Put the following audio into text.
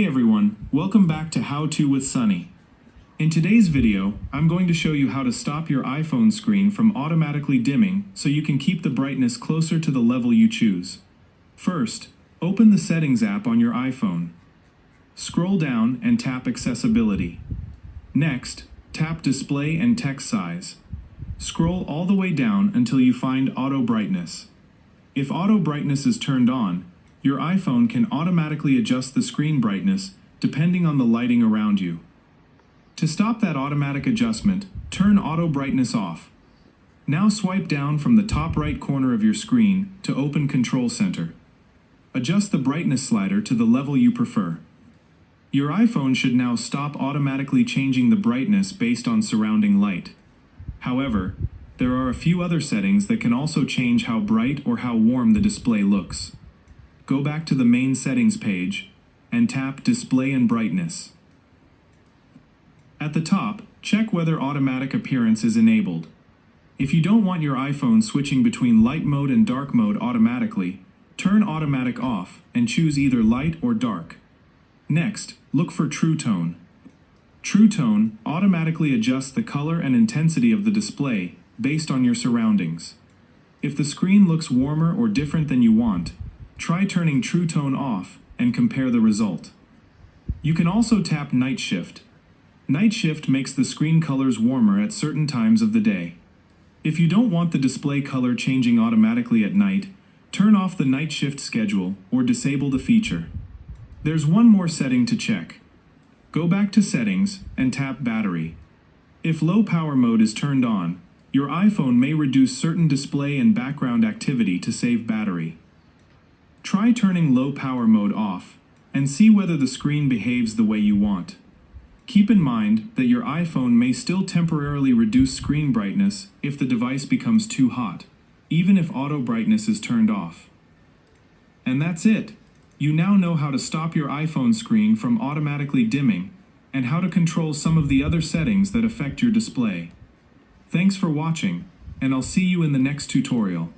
Hey everyone, welcome back to How To with Sonny. In today's video, I'm going to show you how to stop your iPhone screen from automatically dimming so you can keep the brightness closer to the level you choose. First, open the Settings app on your iPhone. Scroll down and tap Accessibility. Next, tap Display and Text Size. Scroll all the way down until you find Auto Brightness. If Auto Brightness is turned on, your iPhone can automatically adjust the screen brightness depending on the lighting around you. To stop that automatic adjustment, turn Auto Brightness off. Now swipe down from the top right corner of your screen to open Control Center. Adjust the brightness slider to the level you prefer. Your iPhone should now stop automatically changing the brightness based on surrounding light. However, there are a few other settings that can also change how bright or how warm the display looks. Go back to the main settings page and tap Display and Brightness. At the top, check whether automatic appearance is enabled. If you don't want your iPhone switching between light mode and dark mode automatically, turn automatic off and choose either light or dark. Next, look for True Tone. True Tone automatically adjusts the color and intensity of the display based on your surroundings. If the screen looks warmer or different than you want, try turning True Tone off and compare the result. You can also tap Night Shift. Night Shift makes the screen colors warmer at certain times of the day. If you don't want the display color changing automatically at night, turn off the Night Shift schedule or disable the feature. There's one more setting to check. Go back to Settings and tap Battery. If low power mode is turned on, your iPhone may reduce certain display and background activity to save battery. Try turning low power mode off and see whether the screen behaves the way you want. Keep in mind that your iPhone may still temporarily reduce screen brightness if the device becomes too hot, even if auto brightness is turned off. And that's it. You now know how to stop your iPhone screen from automatically dimming and how to control some of the other settings that affect your display. Thanks for watching, and I'll see you in the next tutorial.